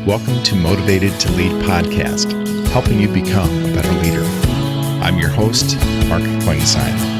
Welcome to Motivated to Lead podcast, helping you become a better leader. I'm your host, Mark Klingsheim.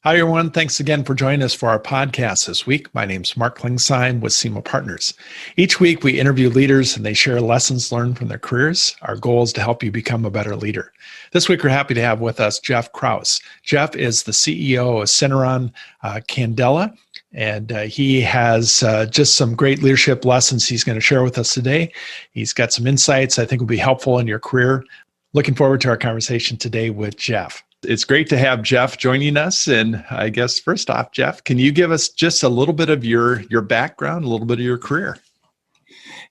Hi, everyone. Thanks again for joining us for our podcast this week. My name's Mark Klingsheim with SEMA Partners. Each week, we interview leaders and they share lessons learned from their careers. Our goal is to help you become a better leader. This week, we're happy to have with us Geoff Crouse. Geoff is the CEO of Syneron, Candela, and he has just some great leadership lessons he's going to share with us today. He's got some insights I think will be helpful in your career. Looking forward to our conversation today with Geoff. It's great to have Geoff joining us. And I guess first off, Geoff, can you give us just a little bit of your background, a little bit of your career?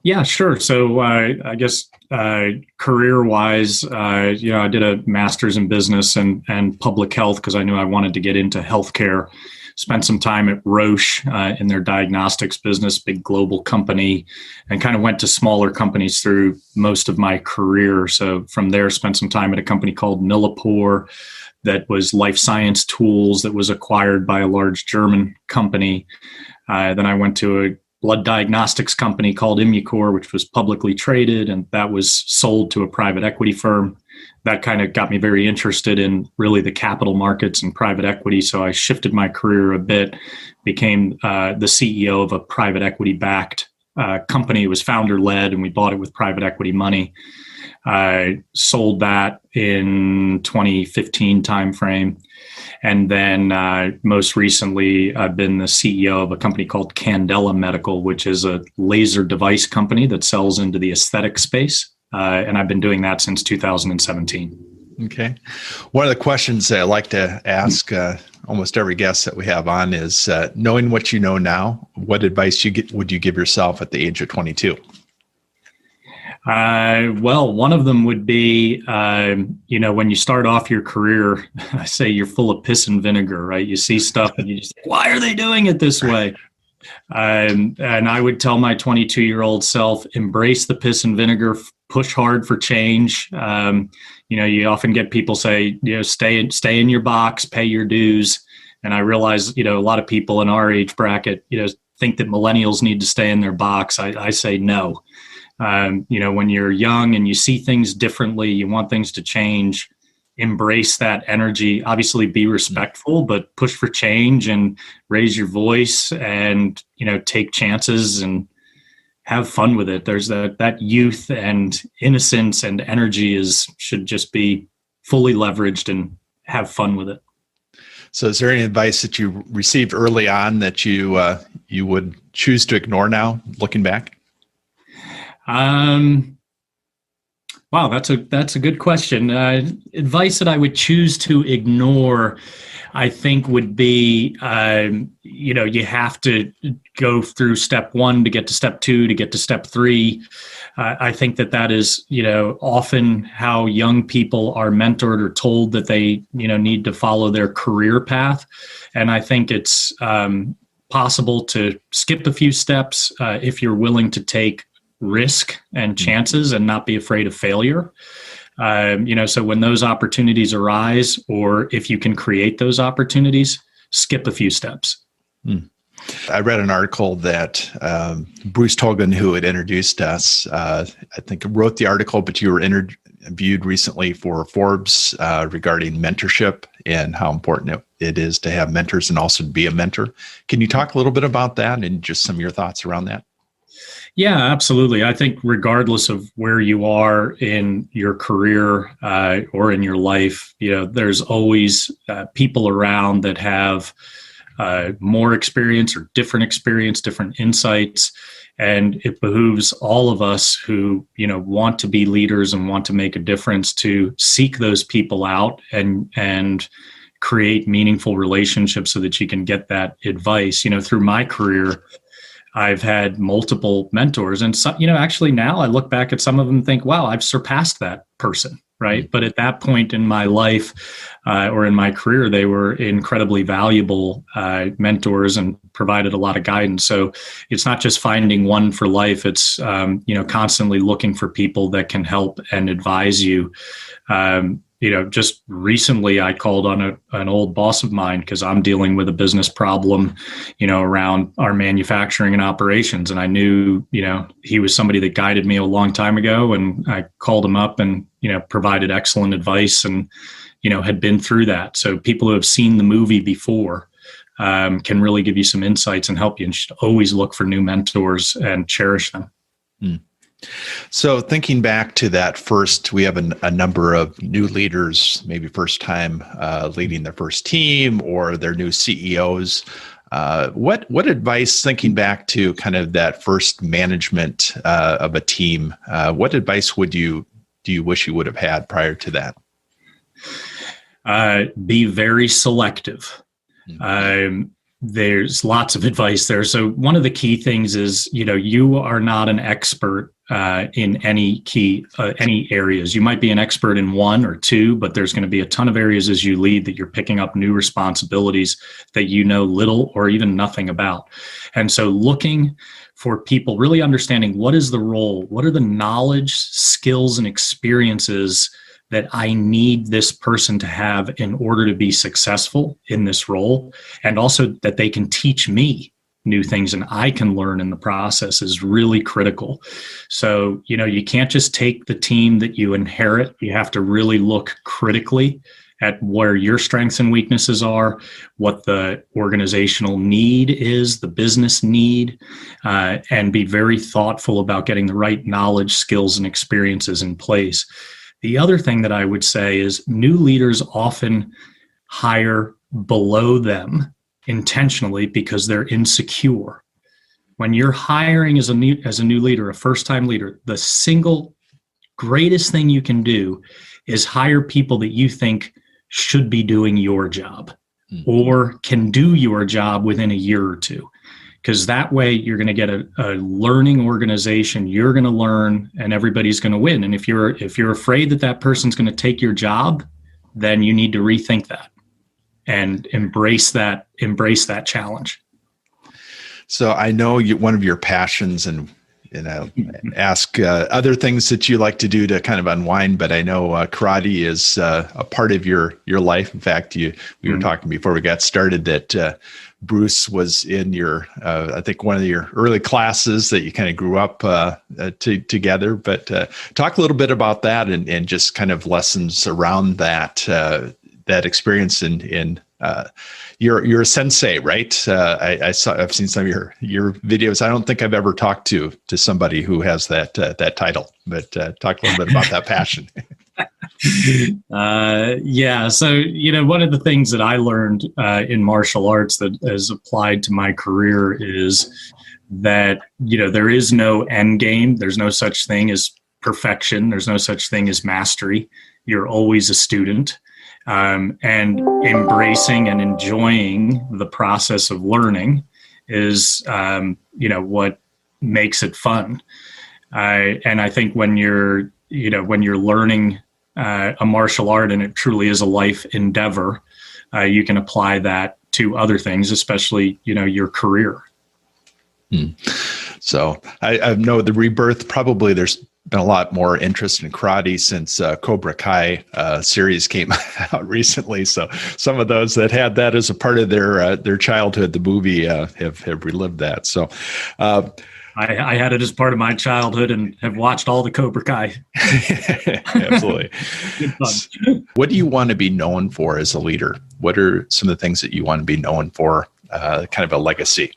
Yeah, sure. So I guess career-wise, I did a master's in business and public health because I knew I wanted to get into healthcare. Spent some time at Roche in their diagnostics business, big global company, and kind of went to smaller companies through most of my career. So from there, spent some time at a company called Millipore that was life science tools that was acquired by a large German company. Then I went to a blood diagnostics company called Immucor, which was publicly traded, and that was sold to a private equity firm. That kind of got me very interested in really the capital markets and private equity. So I shifted my career a bit, became the CEO of a private equity backed company. It was founder led, and we bought it with private equity money. I sold that in 2015 timeframe. And then most recently, I've been the CEO of a company called Candela Medical, which is a laser device company that sells into the aesthetic space. And I've been doing that since 2017. Okay. One of the questions that I like to ask almost every guest that we have on is, knowing what you know now, what advice would you give yourself at the age of 22? Well, one of them would be, when you start off your career, I say you're full of piss and vinegar, right? You see stuff and you just think, why are they doing it this way? And I would tell my 22-year-old self, embrace the piss and vinegar, push hard for change. You often get people say, stay in your box, pay your dues. And I realize, a lot of people in our age bracket, think that millennials need to stay in their box. I say no. When you're young and you see things differently, you want things to change, embrace that energy, obviously be respectful, but push for change and raise your voice and, take chances and have fun with it. There's that youth and innocence and energy should just be fully leveraged and have fun with it. So is there any advice that you received early on that you would choose to ignore now, looking back? Wow, that's a good question. Advice that I would choose to ignore, I think, would be, you have to go through step 1 to get to step 2 to get to step 3. I think that is, often how young people are mentored or told that they, need to follow their career path. And I think it's possible to skip a few steps if you're willing to take risk and chances and not be afraid of failure. So when those opportunities arise, or if you can create those opportunities, skip a few steps. I read an article that Bruce Togan, who had introduced us, I think wrote the article, but you were interviewed recently for Forbes regarding mentorship and how important it is to have mentors and also to be a mentor. Can you talk a little bit about that and just some of your thoughts around that? Yeah, absolutely. I think regardless of where you are in your career or in your life, there's always people around that have more experience or different experience, different insights. And it behooves all of us who, want to be leaders and want to make a difference to seek those people out and create meaningful relationships so that you can get that advice. Through my career, I've had multiple mentors, and some, actually now I look back at some of them and think, wow, I've surpassed that person, right? But at that point in my life or in my career, they were incredibly valuable mentors and provided a lot of guidance. So it's not just finding one for life. It's, constantly looking for people that can help and advise you. just recently I called on an old boss of mine because I'm dealing with a business problem, around our manufacturing and operations. And I knew, he was somebody that guided me a long time ago. And I called him up and, provided excellent advice and, had been through that. So people who have seen the movie before can really give you some insights and help you. And should always look for new mentors and cherish them. Mm. So thinking back to that first, we have a number of new leaders, maybe first time leading their first team or their new CEOs. What advice, thinking back to kind of that first management of a team, what advice do you wish you would have had prior to that? Be very selective. There's lots of advice there. So one of the key things is, you are not an expert in any areas. You might be an expert in one or two, but there's going to be a ton of areas as you lead that you're picking up new responsibilities that you know little or even nothing about. And so looking for people, really understanding what is the role, what are the knowledge, skills, and experiences that I need this person to have in order to be successful in this role, and also that they can teach me new things and I can learn in the process is really critical. So, you can't just take the team that you inherit. You have to really look critically at where your strengths and weaknesses are, what the organizational need is, the business need, and be very thoughtful about getting the right knowledge, skills, and experiences in place. The other thing that I would say is new leaders often hire below them intentionally because they're insecure. When you're hiring as a new leader, a first-time leader, the single greatest thing you can do is hire people that you think should be doing your job or can do your job within a year or two. Because that way you're going to get a learning organization, you're going to learn, and everybody's going to win. And if you're afraid that person's going to take your job, then you need to rethink that and embrace that challenge. So I know one of your passions, and I'll ask other things that you like to do to kind of unwind, but I know karate is a part of your life. In fact, we were talking before we got started that Bruce was in your, I think, one of your early classes that you kind of grew up together. But talk a little bit about that and just kind of lessons around that experience in you're a sensei, right? I've seen some of your videos. I don't think I've ever talked to somebody who has that title, but talk a little bit about that passion. Yeah. So, one of the things that I learned in martial arts that has applied to my career is that, there is no end game. There's no such thing as perfection. There's no such thing as mastery. You're always a student. And embracing and enjoying the process of learning is, what makes it fun. And I think when you're learning a martial art and it truly is a life endeavor, you can apply that to other things, especially, your career. So I know the rebirth, probably there's been a lot more interest in karate since Cobra Kai series came out recently. So some of those that had that as a part of their childhood, the movie have relived that. So I had it as part of my childhood and have watched all the Cobra Kai. Absolutely. Good fun. What do you want to be known for as a leader? What are some of the things that you want to be known for, kind of a legacy?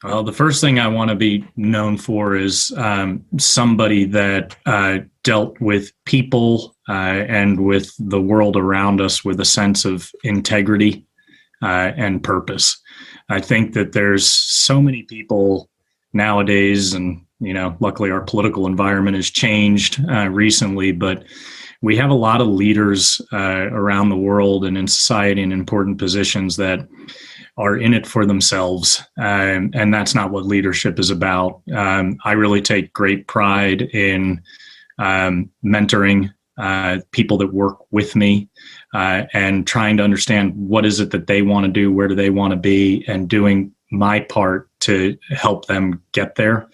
Well, the first thing I want to be known for is somebody that dealt with people and with the world around us with a sense of integrity and purpose. I think that there's so many people nowadays, and luckily our political environment has changed recently, but we have a lot of leaders around the world and in society in important positions that are in it for themselves. And that's not what leadership is about. I really take great pride in mentoring people that work with me and trying to understand what is it that they want to do, where do they want to be, and doing my part to help them get there.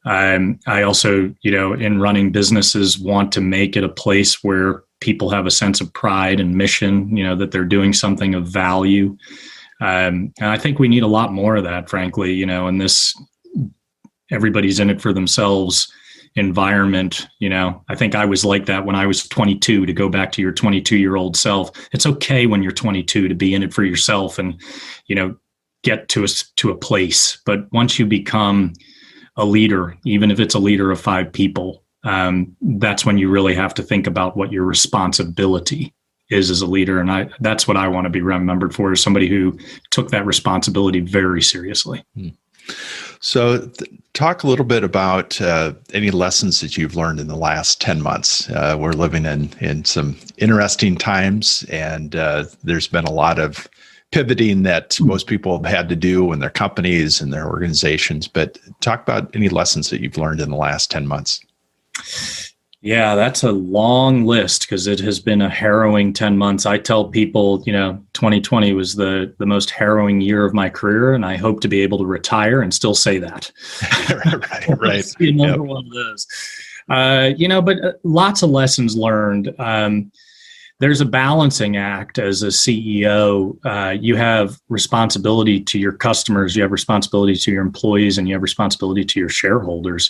I also, in running businesses, want to make it a place where people have a sense of pride and mission, that they're doing something of value. And I think we need a lot more of that, frankly, in this everybody's in it for themselves environment. I think I was like that when I was 22. To go back to your 22-year-old self, it's okay when you're 22 to be in it for yourself and, get to a place. But once you become a leader, even if it's a leader of 5 people, that's when you really have to think about what your responsibility is as a leader. And that's what I want to be remembered for, is somebody who took that responsibility very seriously. So talk a little bit about any lessons that you've learned in the last 10 months. We're living in some interesting times, and there's been a lot of pivoting that most people have had to do in their companies and their organizations. But talk about any lessons that you've learned in the last 10 months. Yeah, that's a long list because it has been a harrowing 10 months. I tell people, 2020 was the most harrowing year of my career, and I hope to be able to retire and still say that. Right. Another one of those. But lots of lessons learned. There's a balancing act as a CEO. You have responsibility to your customers, you have responsibility to your employees, and you have responsibility to your shareholders.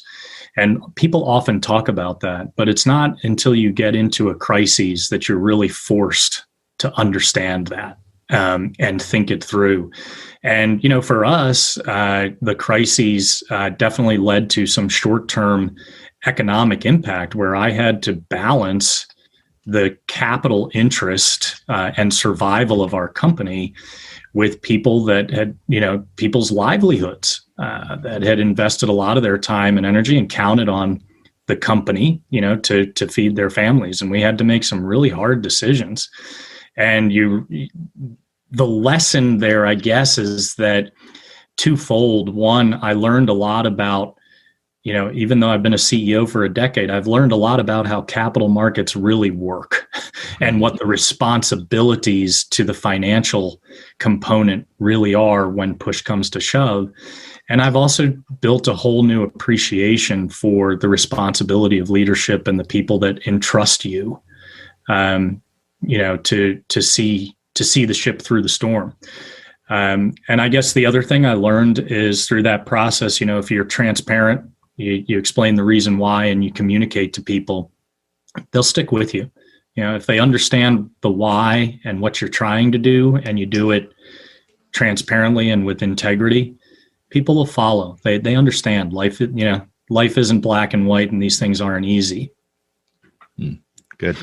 And people often talk about that, but it's not until you get into a crisis that you're really forced to understand that and think it through. And, for us, the crises definitely led to some short-term economic impact where I had to balance the capital interest and survival of our company with people that had, people's livelihoods that had invested a lot of their time and energy and counted on the company, to feed their families. And we had to make some really hard decisions. And the lesson there, I guess, is that twofold. One, I learned a lot about, even though I've been a CEO for a decade, I've learned a lot about how capital markets really work and what the responsibilities to the financial component really are when push comes to shove. And I've also built a whole new appreciation for the responsibility of leadership and the people that entrust you, to see the ship through the storm. And I guess the other thing I learned is through that process, if you're transparent, you explain the reason why, and you communicate to people, they'll stick with you. If they understand the why and what you're trying to do, and you do it transparently and with integrity, people will follow. They understand life. Life isn't black and white, and these things aren't easy. Good.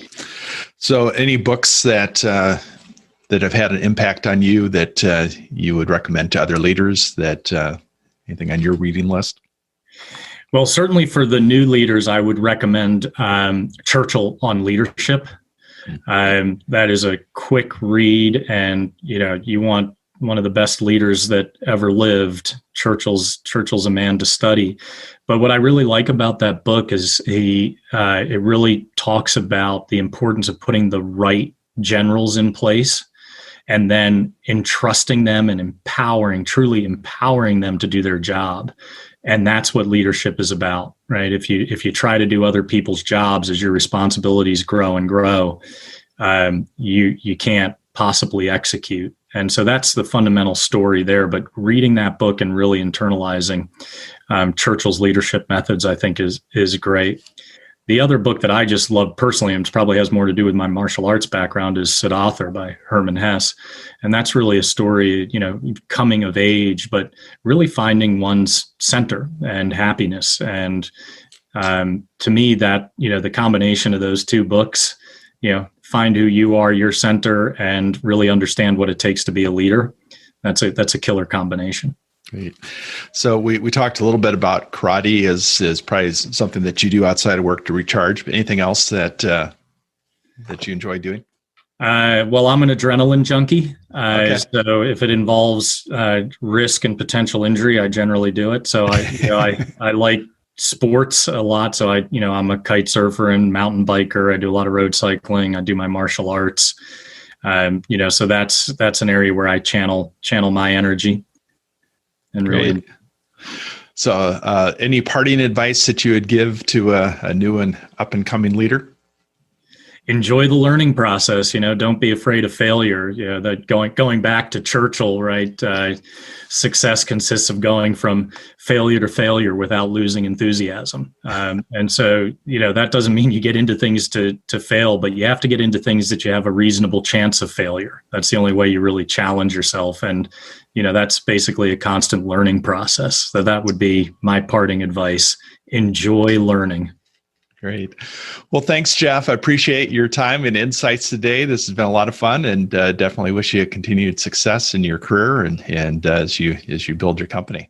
So, any books that have had an impact on you that you would recommend to other leaders? That anything on your reading list? Well, certainly for the new leaders, I would recommend Churchill on Leadership. That is a quick read, and you want one of the best leaders that ever lived. Churchill's a man to study. But what I really like about that book is it really talks about the importance of putting the right generals in place, and then entrusting them and truly empowering them to do their job. And that's what leadership is about, right? If you try to do other people's jobs as your responsibilities grow and grow, you can't possibly execute. And so that's the fundamental story there. But reading that book and really internalizing Churchill's leadership methods, I think is great. The other book that I just love personally, and probably has more to do with my martial arts background, is Siddhartha by Hermann Hesse. And that's really a story, coming of age, but really finding one's center and happiness. And to me, that, the combination of those two books, find who you are, your center, and really understand what it takes to be a leader. That's a killer combination. Great. So we talked a little bit about karate as probably something that you do outside of work to recharge. But anything else that you enjoy doing? Well, I'm an adrenaline junkie. Okay. So if it involves risk and potential injury, I generally do it. So I like sports a lot. So I'm a kite surfer and mountain biker. I do a lot of road cycling. I do my martial arts. So that's an area where I channel my energy. And really, great. So any parting advice that you would give to a new and up and coming leader? enjoy the learning process. Don't be afraid of failure. That going back to Churchill, right? Success consists of going from failure to failure without losing enthusiasm. And so, that doesn't mean you get into things to fail, but you have to get into things that you have a reasonable chance of failure. That's the only way you really challenge yourself. And, that's basically a constant learning process. So that would be my parting advice. Enjoy learning. Great. Well, thanks, Geoff. I appreciate your time and insights today. This has been a lot of fun, and definitely wish you continued success in your career and as you build your company.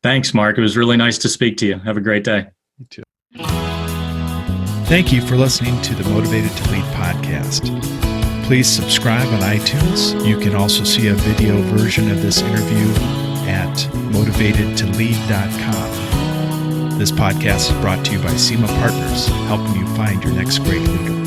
Thanks, Mark. It was really nice to speak to you. Have a great day. You too. Thank you for listening to the Motivated to Lead podcast. Please subscribe on iTunes. You can also see a video version of this interview at motivatedtolead.com. This podcast is brought to you by SEMA Partners, helping you find your next great leader.